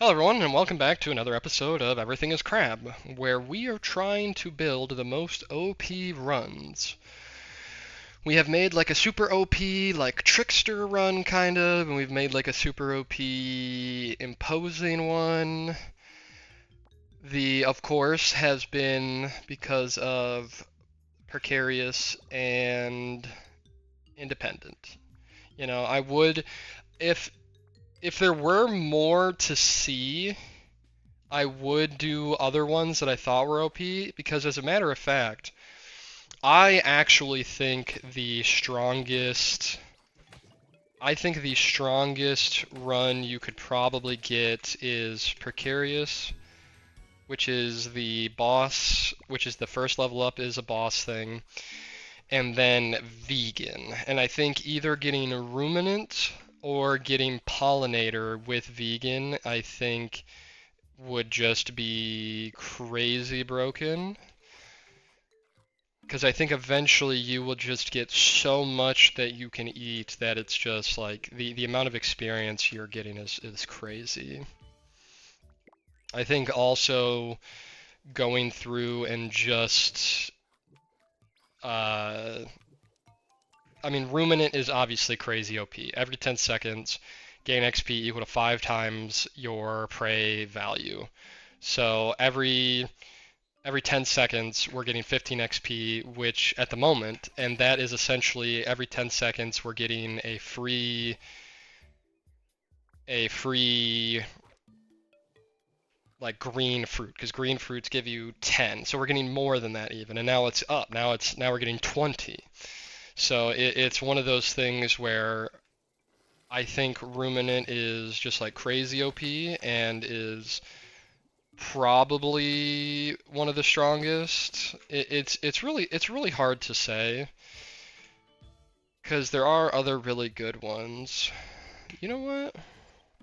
Hello, everyone, and welcome back to another episode of Everything is Crab, where we are trying to build the most OP runs. We have made like a super OP, like trickster run, kind of, and we've made like a super OP imposing one. Of course, has been because of precarious and independent. I would, if if there were more to see, I would do other ones that I thought were OP because, as a matter of fact, I actually think the strongest. I think the strongest run you could probably get is Precarious, which is the boss, which is the first level up is a boss thing, and then Vegan. And I think either getting Ruminant or getting Pollinator with Vegan, I think would just be crazy broken. Because I think eventually you will just get so much that you can eat that it's just like the amount of experience you're getting is crazy. I think also going through and just I mean, Ruminant is obviously crazy OP. Every 10 seconds, gain XP equal to 5 times your prey value. So every 10 seconds we're getting 15 XP, which at the moment, and that is essentially every 10 seconds we're getting a free like green fruit, because green fruits give you 10. So we're getting more than that even, and now it's up. Now we're getting 20. So it's one of those things where I think Ruminant is just like crazy OP and is probably one of the strongest. It's really hard to say because there are other really good ones. You know what?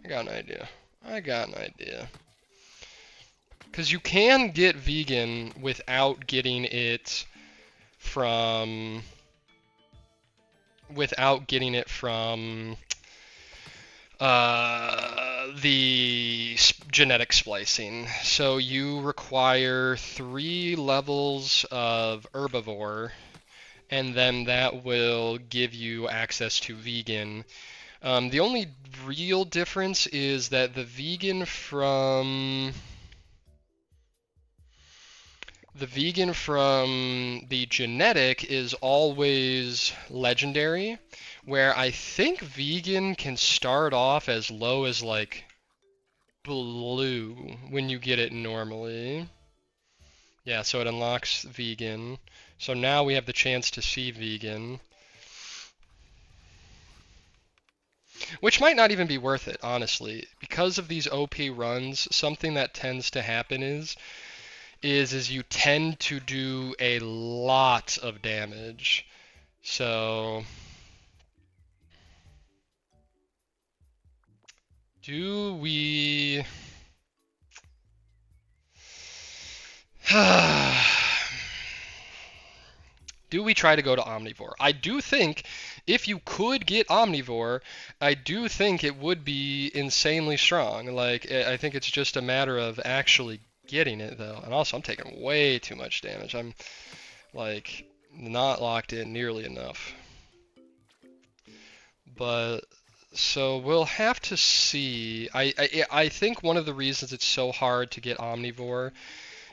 I got an idea. Because you can get Vegan without getting it from the genetic splicing. So you require 3 levels of herbivore, and then that will give you access to vegan. The only real difference is that the vegan from the genetic is always legendary, where I think vegan can start off as low as like blue when you get it normally. Yeah, so it unlocks vegan. So now we have the chance to see vegan. Which might not even be worth it, honestly. Because of these OP runs, something that tends to happen is you tend to do a lot of damage. So do we do we try to go to Omnivore? I do think if you could get Omnivore, I do think it would be insanely strong. Like, I think it's just a matter of actually getting it, though. And also, I'm taking way too much damage. I'm, like, not locked in nearly enough. But, so we'll have to see. I think one of the reasons it's so hard to get Omnivore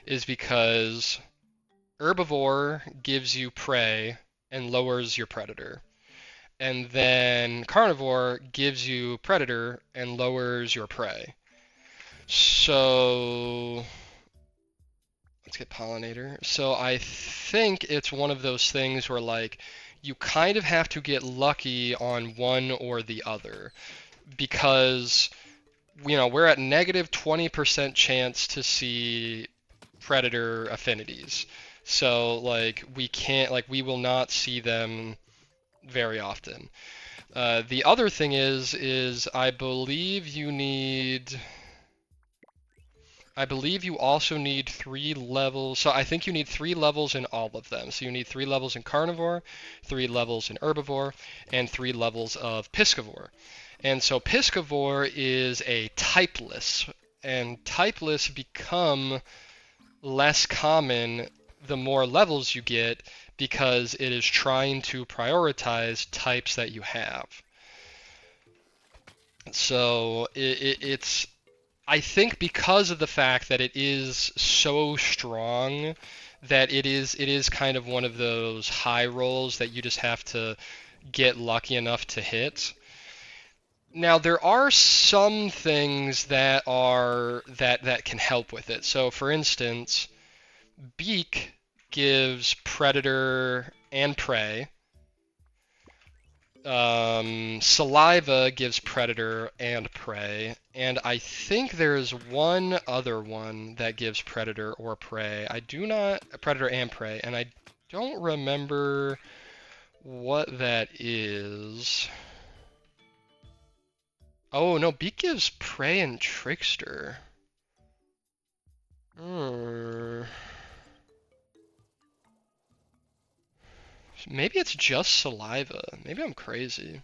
is because Herbivore gives you prey and lowers your predator. And then Carnivore gives you predator and lowers your prey. So let's get Pollinator. So I think it's one of those things where like you kind of have to get lucky on one or the other because we're at negative 20% chance to see predator affinities. So like we will not see them very often. The other thing is I believe you also need 3 levels. So I think you need 3 levels in all of them. So you need 3 levels in carnivore, 3 levels in herbivore, and 3 levels of piscivore. And so piscivore is a typeless, and typeless become less common the more levels you get, because it is trying to prioritize types that you have. So it's, I think because of the fact that it is so strong, that it is kind of one of those high rolls that you just have to get lucky enough to hit. Now there are some things that can help with it. So for instance, beak gives predator and prey. Saliva gives predator and prey, and I think there's one other one that gives predator or prey. Predator and prey, and I don't remember what that is. Oh no, beak gives prey and trickster. Maybe it's just saliva. Maybe I'm crazy.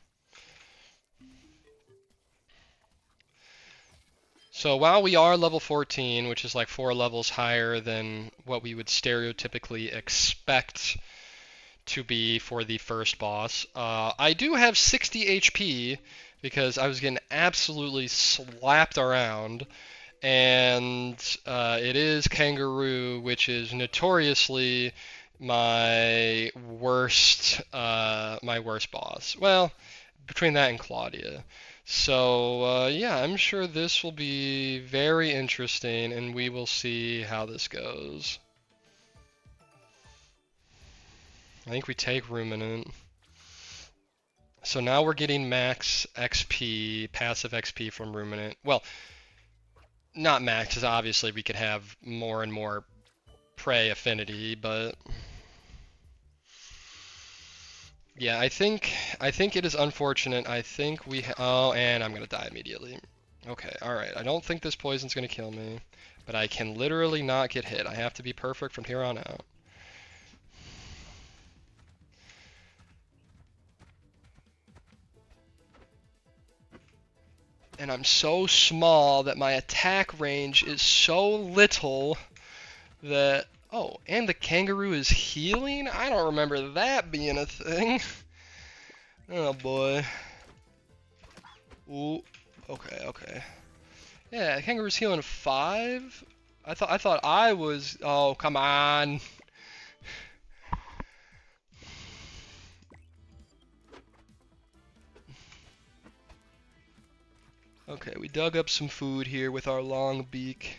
So while we are level 14, which is like 4 levels higher than what we would stereotypically expect to be for the first boss, I do have 60 HP because I was getting absolutely slapped around, and it is Kangaroo, which is notoriously my worst boss. Well, between that and Claudia. So yeah, I'm sure this will be very interesting, and we will see how this goes. I think we take Ruminant. So now we're getting max XP, passive XP from Ruminant. Well, not max, because obviously we could have more and more prey affinity, but yeah, I think it is unfortunate. I think oh, and I'm gonna die immediately. Okay, alright. I don't think this poison's gonna kill me, but I can literally not get hit. I have to be perfect from here on out. And I'm so small that my attack range is so little that... Oh, and the kangaroo is healing? I don't remember that being a thing. Oh boy. Ooh. Okay. Yeah, kangaroo's healing 5? I thought I was... Oh, come on. Okay, we dug up some food here with our long beak.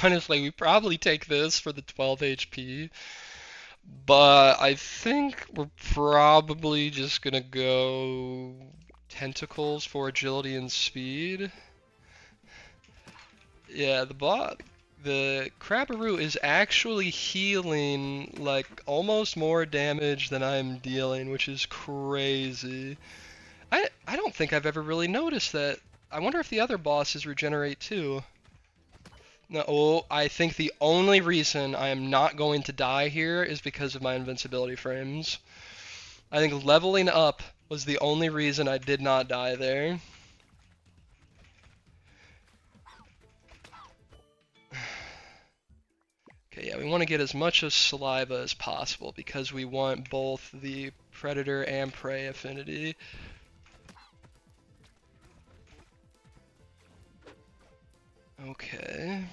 Honestly, we probably take this for the 12 HP. But I think we're probably just gonna go tentacles for agility and speed. Yeah, the Crabbaroo is actually healing like almost more damage than I'm dealing, which is crazy. I don't think I've ever really noticed that. I wonder if the other bosses regenerate too. No, I think the only reason I am not going to die here is because of my invincibility frames. I think leveling up was the only reason I did not die there. Okay, yeah, we want to get as much of saliva as possible because we want both the predator and prey affinity. Okay.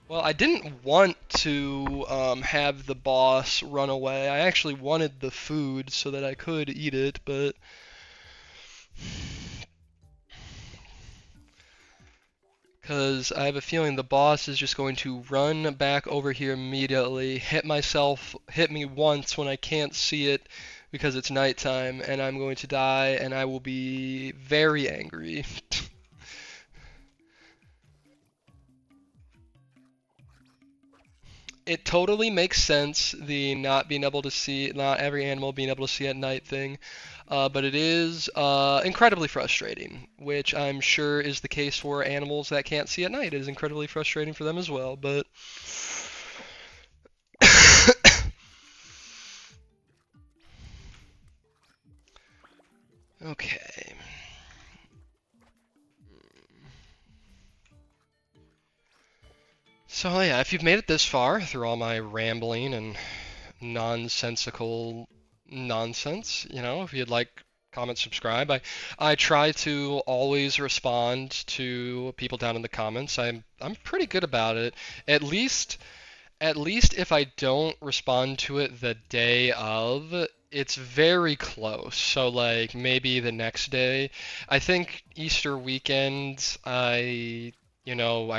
Well, I didn't want to have the boss run away. I actually wanted the food so that I could eat it, but... Because I have a feeling the boss is just going to run back over here immediately, hit me once when I can't see it because it's nighttime, and I'm going to die, and I will be very angry. It totally makes sense, the not being able to see, not every animal being able to see at night thing, but it is incredibly frustrating, which I'm sure is the case for animals that can't see at night. It is incredibly frustrating for them as well, but... Okay. So yeah, if you've made it this far through all my rambling and nonsensical nonsense, if you'd like, comment, subscribe. I try to always respond to people down in the comments. I'm pretty good about it. At least if I don't respond to it the day of, it's very close. So like maybe the next day. I think Easter weekend I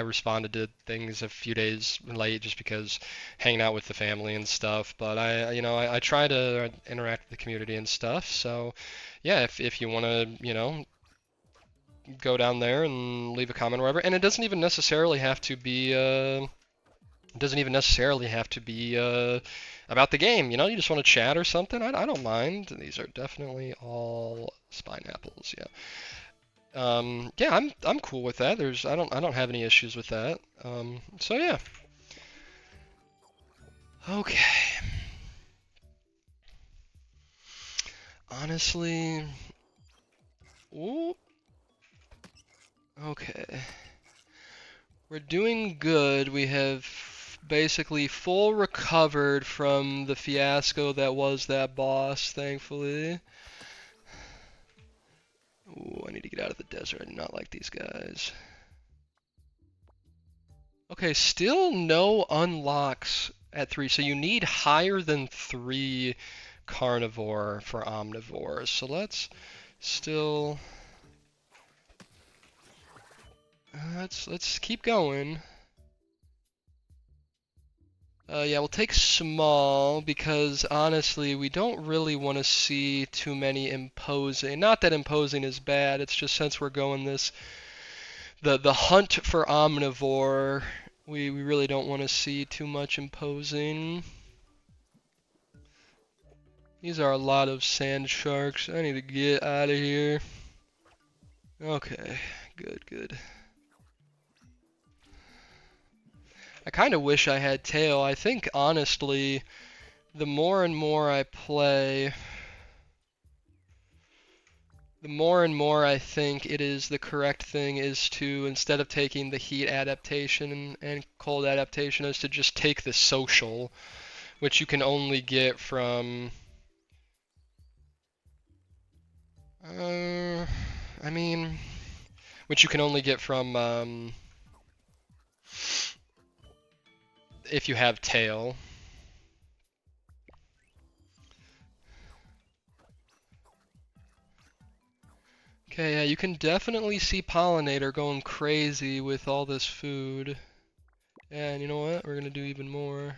responded to things a few days late just because hanging out with the family and stuff. But I try to interact with the community and stuff. So yeah, if you want to, go down there and leave a comment or whatever, and it doesn't even necessarily have to be about the game. You just want to chat or something. I don't mind. These are definitely all spine apples. Yeah. Yeah, I'm cool with that. I don't have any issues with that. So yeah. Okay. Honestly, ooh, okay. We're doing good. We have basically full recovered from the fiasco that was that boss, thankfully. Ooh, I need to get out of the desert. I do not like these guys. Okay, still no unlocks at 3. So you need higher than 3 carnivore for omnivores. So let's still let's keep going. Yeah, we'll take small because honestly, we don't really want to see too many imposing. Not that imposing is bad. It's just since we're going the hunt for omnivore, we really don't want to see too much imposing. These are a lot of sand sharks. I need to get out of here. Okay, good. I kind of wish I had tail. I think honestly, the more and more I play, the more and more I think it is the correct thing is to, instead of taking the heat adaptation and cold adaptation, is to just take the social, which you can only get from, I mean, which you can only get from, if you have tail. Okay, yeah, you can definitely see Pollinator going crazy with all this food. Yeah, and you know what? We're gonna do even more.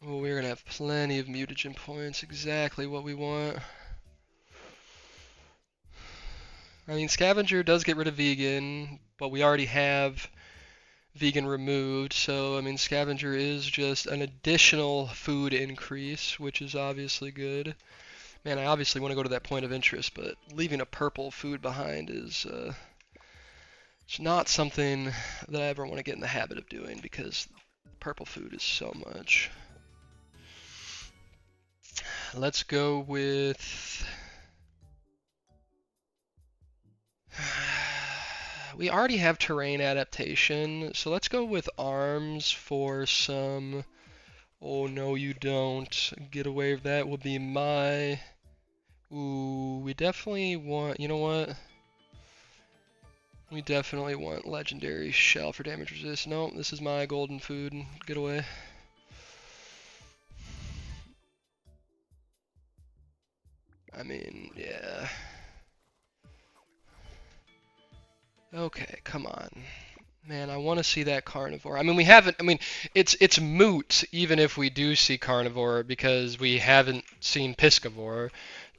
Oh, we're gonna have plenty of mutagen points. Exactly what we want. I mean, Scavenger does get rid of vegan, but we already have vegan removed, so I mean, Scavenger is just an additional food increase, which is obviously good. Man, I obviously want to go to that point of interest, but leaving a purple food behind is it's not something that I ever want to get in the habit of doing because purple food is so much. Let's go with... We already have terrain adaptation, so let's go with arms for some... Oh, no, you don't. Get away with that will be my... Ooh, we definitely want... You know what? We definitely want legendary shell for damage resist. No, this is my golden food. Get away. I mean, yeah. Okay, come on. Man, I want to see that carnivore. I mean, we haven't. I mean, it's moot even if we do see carnivore because we haven't seen piscivore.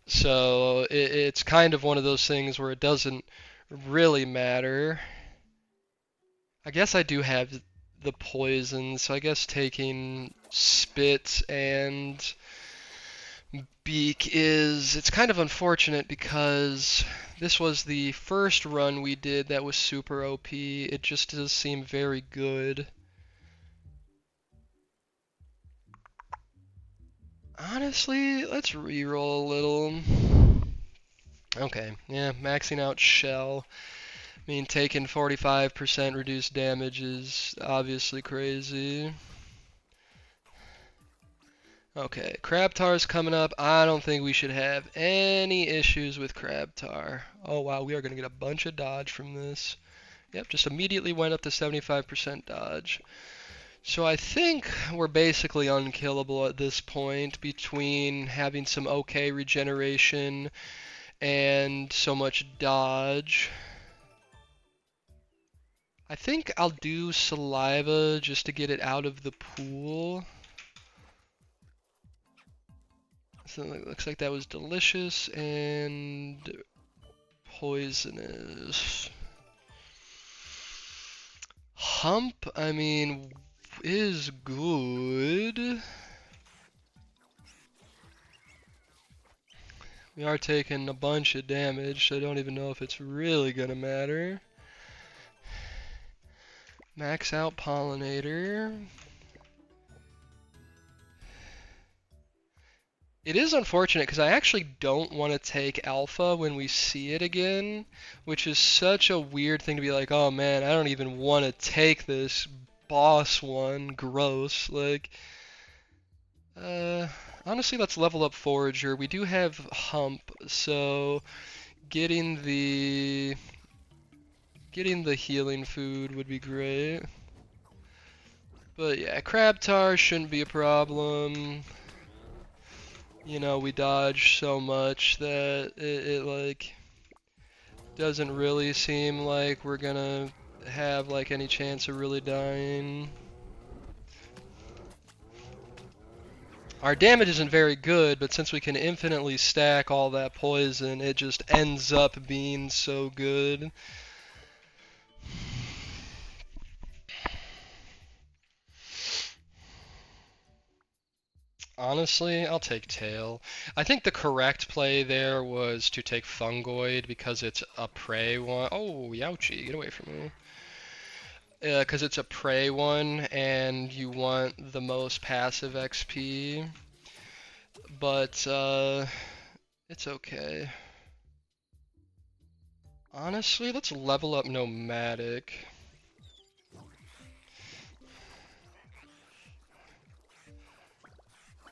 So it's kind of one of those things where it doesn't really matter. I guess I do have the poison, so I guess taking spit and beak it's kind of unfortunate because this was the first run we did that was super OP. It just does seem very good. Honestly, let's reroll a little. Okay, yeah, maxing out shell. I mean, taking 45% reduced damage is obviously crazy. Okay, Crab Tar's coming up. I don't think we should have any issues with Crab Tar. Oh wow, we are going to get a bunch of dodge from this. Yep, just immediately went up to 75% dodge. So I think we're basically unkillable at this point between having some okay regeneration and so much dodge. I think I'll do saliva just to get it out of the pool. So it looks like that was delicious and poisonous. Hump, I mean, is good. We are taking a bunch of damage, so I don't even know if it's really gonna matter. Max out Pollinator. It is unfortunate because I actually don't want to take Alpha when we see it again, which is such a weird thing to be like, oh man, I don't even want to take this boss one. Gross. Like, honestly, let's level up Forager. We do have Hump, so getting the healing food would be great. But yeah, Crab Tar shouldn't be a problem. You know, we dodge so much that it like doesn't really seem like we're gonna have like any chance of really dying. Our damage isn't very good, but since we can infinitely stack all that poison, it just ends up being so good. Honestly, I'll take Tail. I think the correct play there was to take Fungoid because it's a prey one. Oh, Youchie, get away from me. Because it's a prey one and you want the most passive XP. But, it's okay. Honestly, let's level up Nomadic.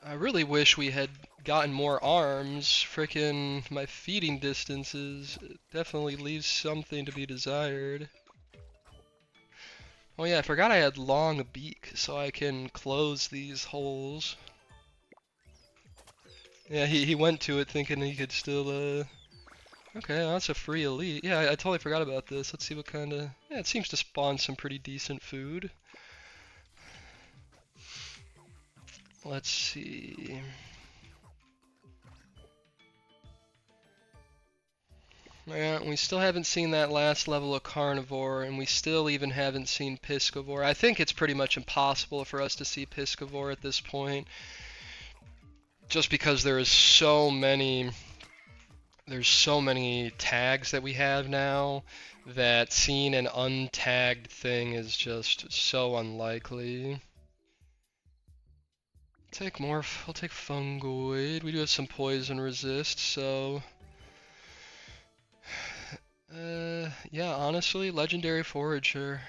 I really wish we had gotten more arms. Frickin' my feeding distances definitely leaves something to be desired. Oh yeah, I forgot I had long beak, so I can close these holes. Yeah, he went to it thinking he could still, Okay, well, that's a free elite. Yeah, I totally forgot about this. Let's see what kind of... Yeah, it seems to spawn some pretty decent food. Let's see... Yeah, we still haven't seen that last level of Carnivore, and we still even haven't seen Piscivore. I think it's pretty much impossible for us to see Piscivore at this point, just because there's so many tags that we have now that seeing an untagged thing is just so unlikely. We'll take Fungoid. We do have some poison resist, so... yeah, honestly, Legendary Forager.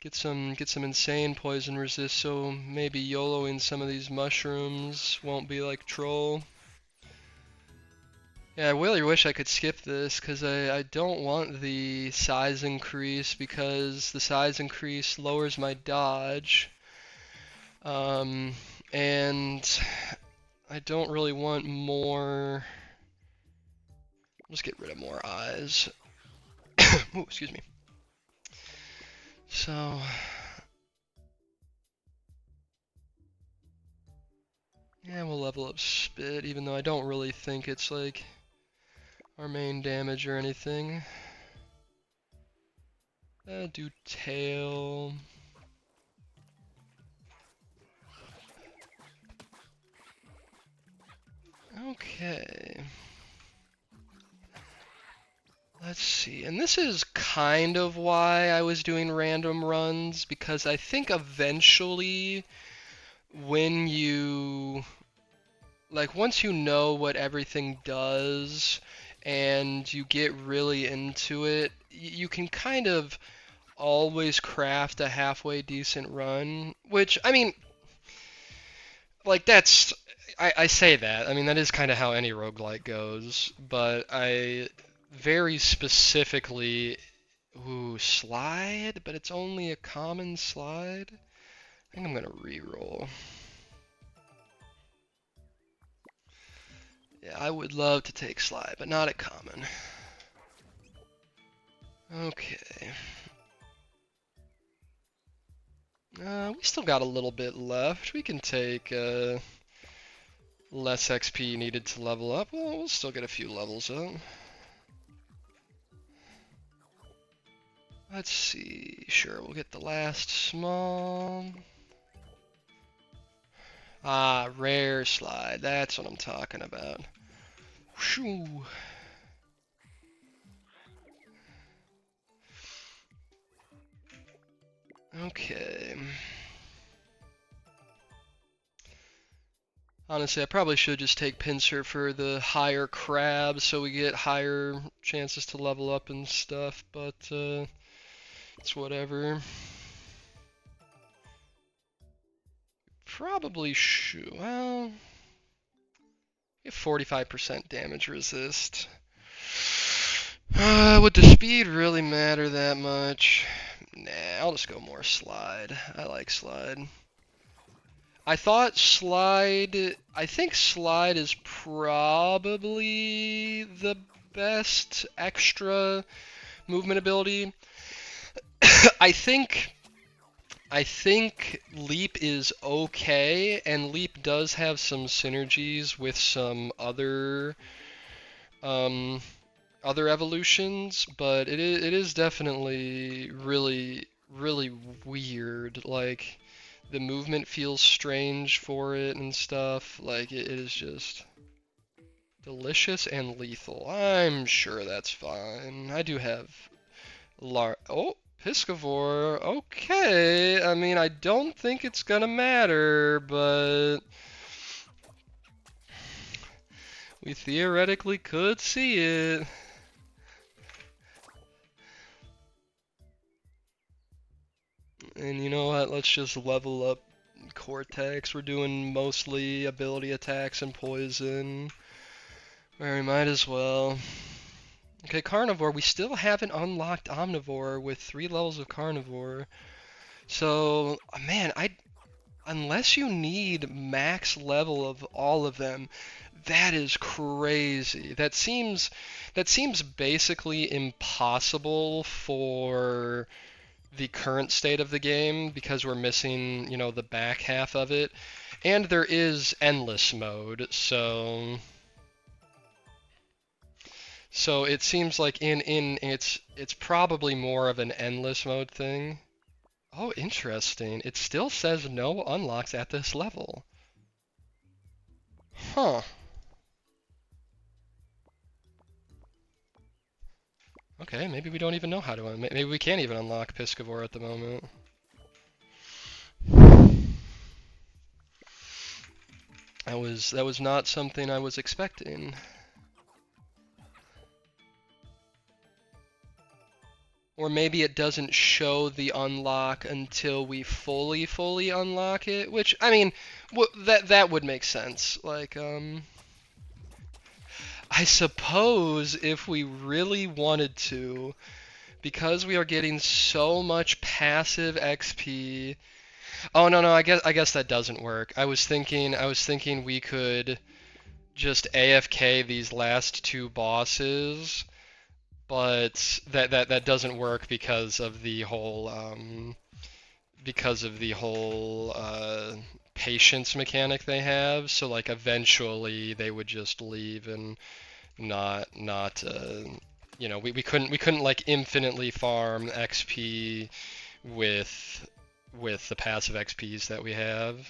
Get some insane poison resist, so maybe YOLOing some of these mushrooms won't be like troll. Yeah, I really wish I could skip this, because I don't want the size increase, because the size increase lowers my dodge. And I don't really want more... Let's get rid of more eyes. Ooh, excuse me. So... yeah, we'll level up Spit, even though I don't really think it's like our main damage or anything. Do Tail. Okay. Let's see, and this is kind of why I was doing random runs, because I think eventually when you like once you know what everything does and you get really into it, you can kind of always craft a halfway decent run, which I mean, like that's I say that. I mean that is kind of how any roguelike goes, but I very specifically slide, but it's only a common slide. I think I'm gonna re-roll. Yeah, I would love to take slide, but not at common. Okay. We still got a little bit left. We can take less XP needed to level up. Well, we'll still get a few levels up. Let's see. Sure, we'll get the last small. Ah, rare slide. That's what I'm talking about. Shoo. Okay. Honestly, I probably should just take pincer for the higher crabs so we get higher chances to level up and stuff, but it's whatever. Probably should. Well, we have 45% damage resist. Would the speed really matter that much? Nah, I'll just go more slide. I like slide. I think slide is probably the best extra movement ability. I think leap is okay, and leap does have some synergies with some other evolutions, but it is definitely really weird. Like the movement feels strange for it and stuff. Like it is just delicious and lethal. I'm sure that's fine. I do have oh, Piscivore. Okay. I mean, I don't think it's gonna matter, but we theoretically could see it. And you know what? Let's just level up Cortex. We're doing mostly ability attacks and poison. Where we might as well. Okay, Carnivore. We still haven't unlocked Omnivore with 3 levels of Carnivore. So, man, unless you need max level of all of them, that is crazy. That seems basically impossible for the current state of the game because we're missing, the back half of it. And there is endless mode, so it seems like it's probably more of an endless mode thing. Oh, interesting. It still says no unlocks at this level. Huh. Okay, maybe we don't even know how to maybe we can't even unlock Piscivore at the moment. That was not something I was expecting. Or maybe it doesn't show the unlock until we fully unlock it, which I mean, that would make sense. Like I suppose if we really wanted to, because we are getting so much passive XP. Oh no, I guess that doesn't work. I was thinking we could just AFK these last 2 bosses, but that doesn't work because of the whole patience mechanic they have. So like eventually they would just leave and not we couldn't like infinitely farm XP with the passive XPs that we have.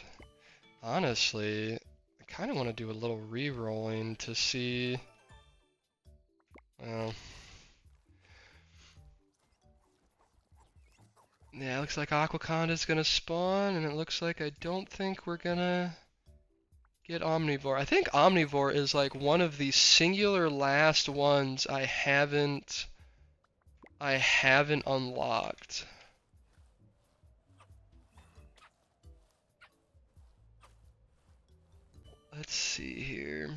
Honestly, I kind of want to do a little re-rolling to see. Well, yeah, it looks like Aquaconda's gonna spawn, and it looks like I don't think we're gonna Get omnivore. I think omnivore is like one of the singular last ones I haven't unlocked. Let's see here.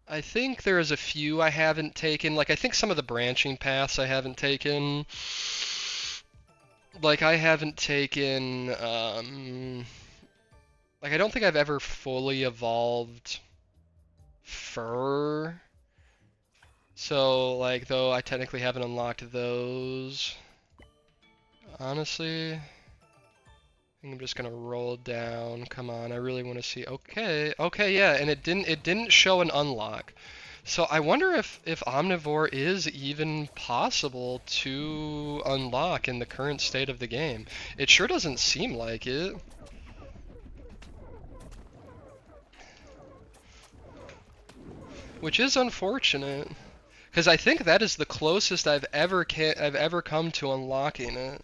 I think there's a few I haven't taken. Like, I think some of the branching paths I haven't taken. Like, I haven't taken, like, I don't think I've ever fully evolved fur. So, like, though I technically haven't unlocked those. Honestly, I think I'm just gonna roll down. Come on, I really want to see. Okay, okay, yeah, and it didn't show an unlock. So I wonder if omnivore is even possible to unlock in the current state of the game. It sure doesn't seem like it. Which is unfortunate, because I think that is the closest I've ever come to unlocking it.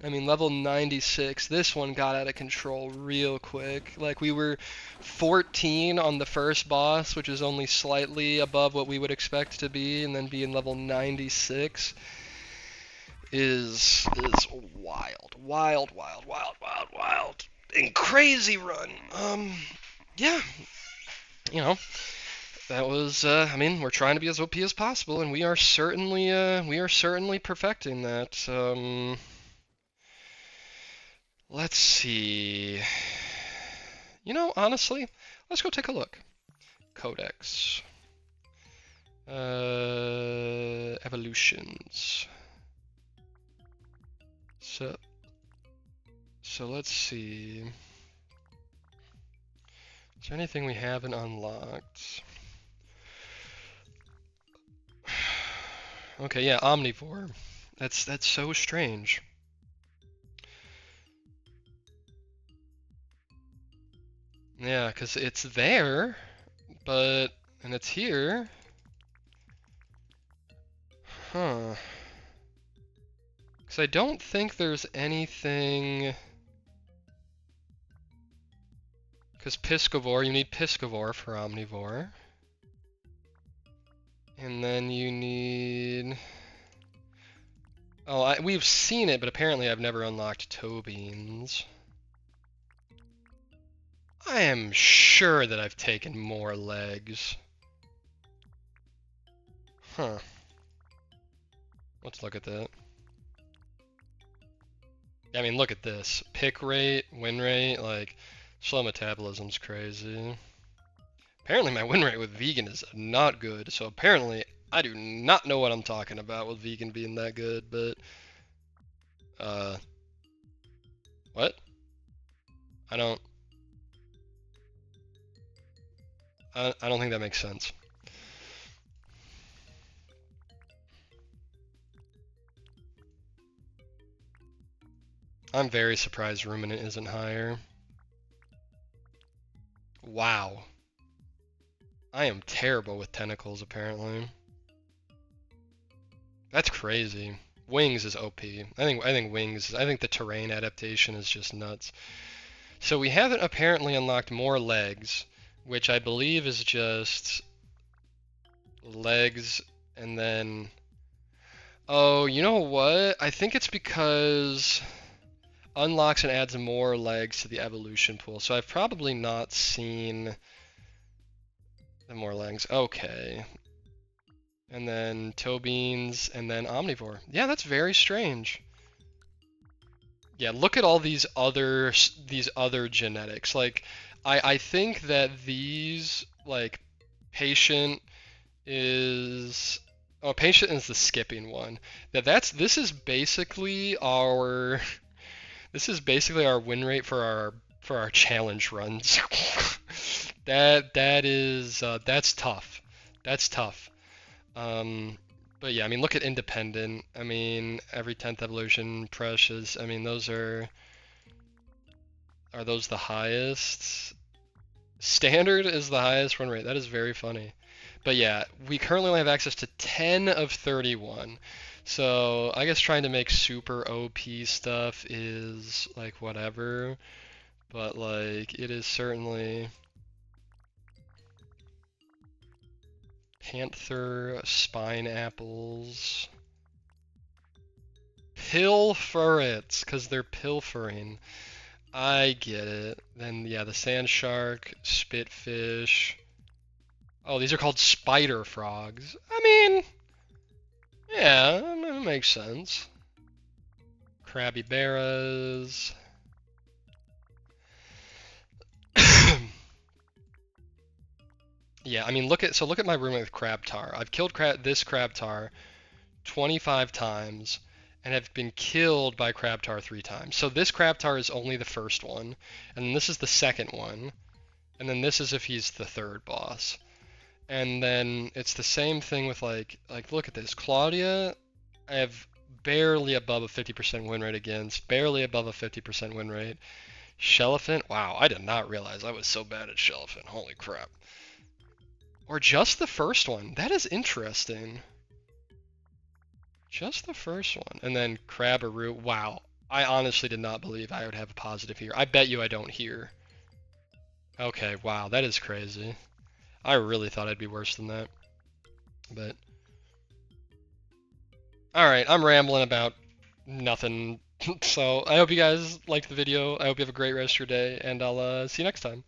I mean, level 96, this one got out of control real quick. Like, we were 14 on the first boss, which is only slightly above what we would expect to be, and then being level 96 is wild. Wild, wild, wild, wild, wild. And crazy run. Yeah. You know, that was, I mean, we're trying to be as OP as possible, and we are certainly perfecting that. Let's see. You know, honestly, let's go take a look. Codex. Evolutions. So let's see. Is there anything we haven't unlocked? Okay, yeah, omnivore. That's so strange. Yeah, because it's there, and it's here. Huh. Because I don't think there's anything... Because Piscivore, you need Piscivore for omnivore. And then you need... Oh, we've seen it, but apparently I've never unlocked toe beans. I am sure that I've taken more legs. Huh. Let's look at that. I mean, look at this. Pick rate, win rate, like, slow metabolism's crazy. Apparently my win rate with vegan is not good, so apparently I do not know what I'm talking about with vegan being that good, but... What? I don't think that makes sense. I'm very surprised ruminant isn't higher. Wow. I am terrible with tentacles, apparently. That's crazy. Wings is OP. I think wings, I think the terrain adaptation is just nuts. So we haven't apparently unlocked more legs, which I believe is just legs and then... Oh, you know what? I think it's because unlocks and adds more legs to the evolution pool. So I've probably not seen the more legs. Okay. And then toe beans and then omnivore. Yeah, that's very strange. Yeah, look at all these other genetics. Like, I think that these, like, patient is the skipping one. This is basically our win rate for our challenge runs. That's tough. That's tough. But yeah, I mean, look at independent. I mean, every 10th evolution, precious. I mean, those are those the highest? Standard is the highest win rate. That is very funny. But yeah, we currently only have access to 10 of 31. So I guess trying to make super OP stuff is like whatever. But like it is certainly Panther, Spine Apples, Pilferets, because they're pilfering. I get it. Then yeah, the Sand Shark, Spitfish. Oh, these are called spider frogs. I mean, yeah, that makes sense. Crabby Barras. Yeah, I mean, look at my roommate with Crab Tar. I've killed this Crab Tar 25 times and have been killed by Crab Tar 3 times. So this Crab Tar is only the first one, and then this is the second one, and then this is if he's the third boss. And then it's the same thing with like look at this. Claudia, I have barely above a 50% win rate against, barely above a 50% win rate. Shelliphant, wow, I did not realize I was so bad at Shelliphant. Holy crap. Or just the first one. That is interesting. Just the first one. And then Crabbaroo, wow. I honestly did not believe I would have a positive here. I bet you I don't hear. Okay, wow, that is crazy. I really thought I'd be worse than that. But alright, I'm rambling about nothing. So I hope you guys liked the video. I hope you have a great rest of your day, and I'll see you next time.